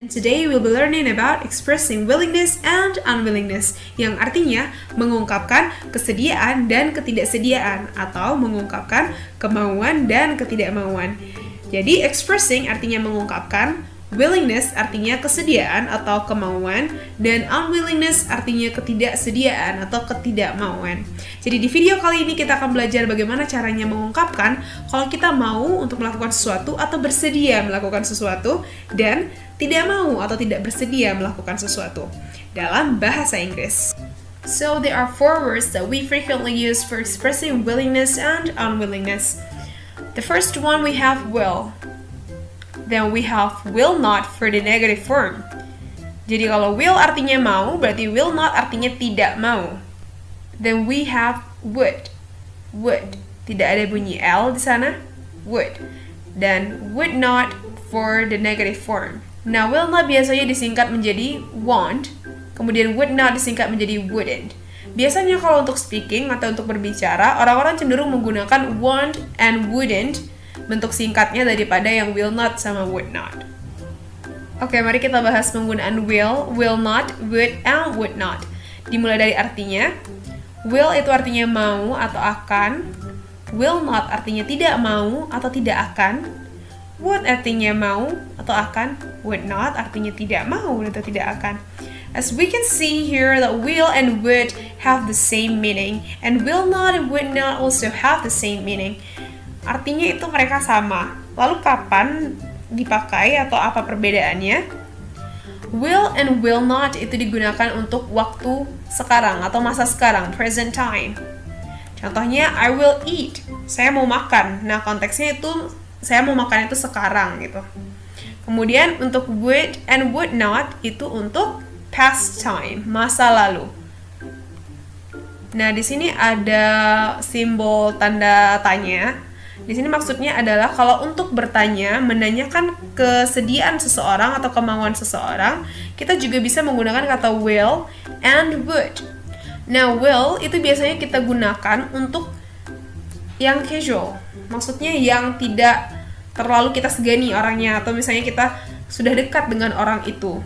Today we'll be learning about expressing willingness and unwillingness, yang artinya mengungkapkan kesediaan dan ketidaksediaan atau mengungkapkan kemauan dan ketidakmauan. Jadi expressing artinya mengungkapkan, willingness artinya kesediaan atau kemauan, dan unwillingness artinya ketidaksediaan atau ketidakmauan. Jadi di video kali ini kita akan belajar bagaimana caranya mengungkapkan kalau kita mau untuk melakukan sesuatu atau bersedia melakukan sesuatu, dan tidak mau atau tidak bersedia melakukan sesuatu dalam bahasa Inggris. So there are four words that we frequently use for expressing willingness and unwillingness. The first one we have will. Then we have will not for the negative form. Jadi kalau will artinya mau, berarti will not artinya tidak mau. Then we have would. Would. Tidak ada bunyi L di sana. Would. Dan would not for the negative form. Nah, will not biasanya disingkat menjadi won't, kemudian would not disingkat menjadi wouldn't. Biasanya kalau untuk speaking atau untuk berbicara, orang-orang cenderung menggunakan won't and wouldn't bentuk singkatnya daripada yang will not sama would not. Oke, mari kita bahas penggunaan will not, would, and would not. Dimulai dari artinya. Will itu artinya mau atau akan. Will not artinya tidak mau atau tidak akan. Would artinya mau atau akan. Would not artinya tidak mau atau tidak akan. As we can see here that will and would have the same meaning, and will not and would not also have the same meaning. Artinya itu mereka sama. Lalu kapan dipakai atau apa perbedaannya? Will and will not itu digunakan untuk waktu sekarang atau masa sekarang, present time. Contohnya, I will eat. Saya mau makan. Nah, konteksnya itu saya mau makan itu sekarang gitu. Kemudian untuk would and would not itu untuk past time, masa lalu. Nah, di sini ada simbol tanda tanya. Di sini maksudnya adalah kalau untuk bertanya, menanyakan kesediaan seseorang atau kemauan seseorang, kita juga bisa menggunakan kata will and would. Nah, will itu biasanya kita gunakan untuk yang casual. Maksudnya yang tidak terlalu kita segani orangnya, atau misalnya kita sudah dekat dengan orang itu.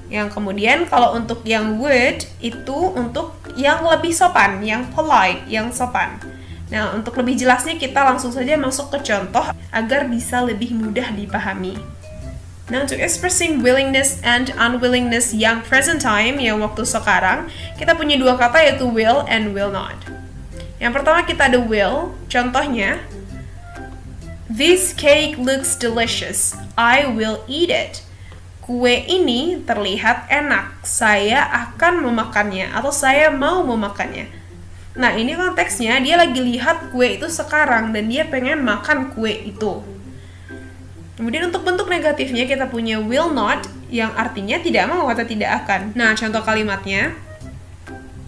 Yang kemudian kalau untuk yang would itu untuk yang lebih sopan, yang polite, yang sopan. Nah, untuk lebih jelasnya kita langsung saja masuk ke contoh agar bisa lebih mudah dipahami. Nah, untuk expressing willingness and unwillingness yang present time, yang waktu sekarang, kita punya dua kata yaitu will and will not. Yang pertama kita ada will, contohnya, this cake looks delicious, I will eat it. Kue ini terlihat enak, saya akan memakannya atau saya mau memakannya. Nah, ini konteksnya dia lagi lihat kue itu sekarang dan dia pengen makan kue itu. Kemudian untuk bentuk negatifnya kita punya will not yang artinya tidak mau atau tidak akan. Nah, contoh kalimatnya,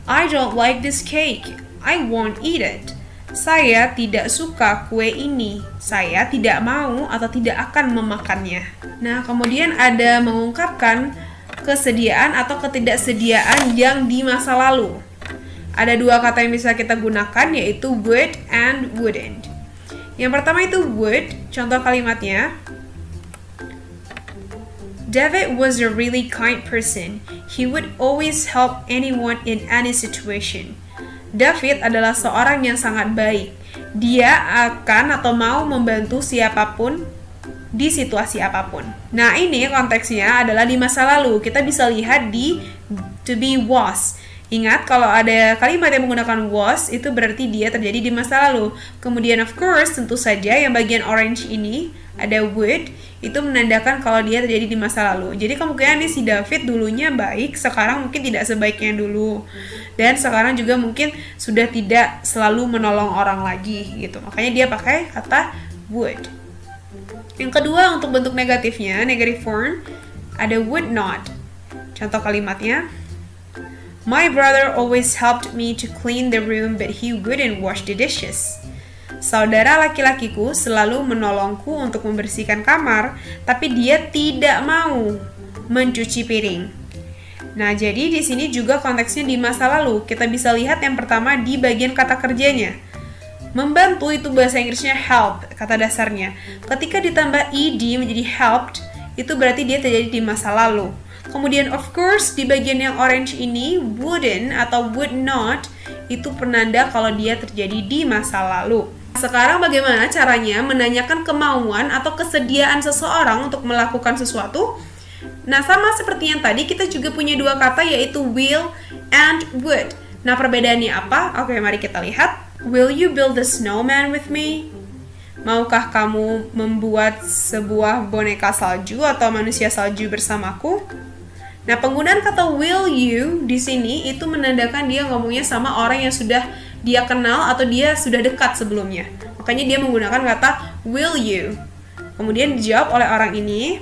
I don't like this cake, I won't eat it. Saya tidak suka kue ini, saya tidak mau atau tidak akan memakannya. Nah, kemudian ada mengungkapkan kesediaan atau ketidaksediaan yang di masa lalu. Ada dua kata yang bisa kita gunakan yaitu would and wouldn't. Yang pertama itu would, contoh kalimatnya, David was a really kind person. He would always help anyone in any situation. David adalah seorang yang sangat baik. Dia akan atau mau membantu siapapun di situasi apapun. Nah, ini konteksnya adalah di masa lalu. Kita bisa lihat di to be was. Ingat, kalau ada kalimat yang menggunakan was, itu berarti dia terjadi di masa lalu. Kemudian of course, tentu saja yang bagian orange ini, ada would, itu menandakan kalau dia terjadi di masa lalu. Jadi kemungkinan nih si David dulunya baik, sekarang mungkin tidak sebaiknya dulu. Dan sekarang juga mungkin sudah tidak selalu menolong orang lagi gitu. Makanya dia pakai kata would. Yang kedua untuk bentuk negatifnya, negative form, ada would not. Contoh kalimatnya, my brother always helped me to clean the room but he wouldn't wash the dishes. Saudara laki-lakiku selalu menolongku untuk membersihkan kamar, tapi dia tidak mau mencuci piring. Nah, jadi di sini juga konteksnya di masa lalu. Kita bisa lihat yang pertama di bagian kata kerjanya. Membantu itu bahasa Inggrisnya help, kata dasarnya. Ketika ditambah ed menjadi helped, itu berarti dia terjadi di masa lalu. Kemudian of course di bagian yang orange ini, wouldn't atau would not itu penanda kalau dia terjadi di masa lalu. Sekarang bagaimana caranya menanyakan kemauan atau kesediaan seseorang untuk melakukan sesuatu? Nah, sama seperti yang tadi, kita juga punya dua kata yaitu will and would. Nah, perbedaannya apa? Oke, mari kita lihat. Will you build a snowman with me? Maukah kamu membuat sebuah boneka salju atau manusia salju bersamaku? Nah, penggunaan kata will you di sini itu menandakan dia ngomongnya sama orang yang sudah dia kenal atau dia sudah dekat sebelumnya. Makanya dia menggunakan kata will you. Kemudian dijawab oleh orang ini,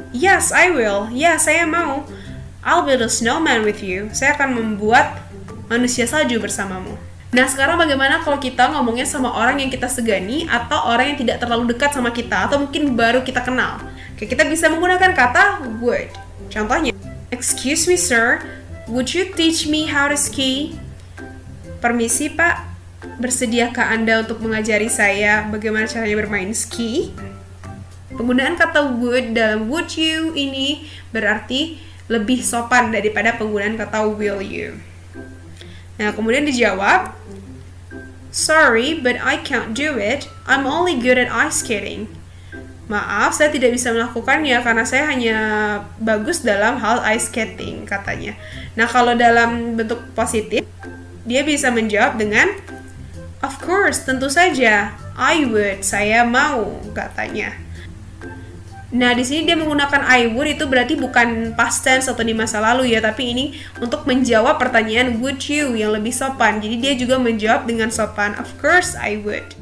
yes, I will. Ya, saya mau. I'll build a snowman with you. Saya akan membuat manusia salju bersamamu. Nah, sekarang bagaimana kalau kita ngomongnya sama orang yang kita segani atau orang yang tidak terlalu dekat sama kita atau mungkin baru kita kenal? Oke, kita bisa menggunakan kata would. Contohnya, excuse me sir, would you teach me how to ski? Permisi Pak, bersediakah Anda untuk mengajari saya bagaimana caranya bermain ski? Penggunaan kata would dalam would you ini berarti lebih sopan daripada penggunaan kata will you. Nah, kemudian dijawab, sorry, but I can't do it. I'm only good at ice skating. Maaf, saya tidak bisa melakukannya karena saya hanya bagus dalam hal ice skating, katanya. Nah, kalau dalam bentuk positif, dia bisa menjawab dengan, of course, tentu saja. I would, saya mau, katanya. Nah, di sini dia menggunakan I would itu berarti bukan past tense atau di masa lalu ya, tapi ini untuk menjawab pertanyaan would you yang lebih sopan. Jadi dia juga menjawab dengan sopan, of course I would.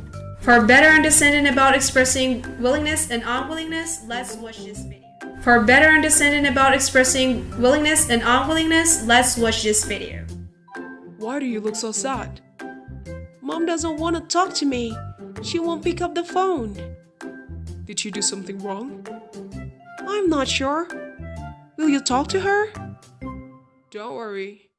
For better understanding about expressing willingness and unwillingness, let's watch this video. For better understanding about expressing willingness and unwillingness, let's watch this video. Why do you look so sad? Mom doesn't want to talk to me. She won't pick up the phone. Did she do something wrong? I'm not sure. Will you talk to her? Don't worry.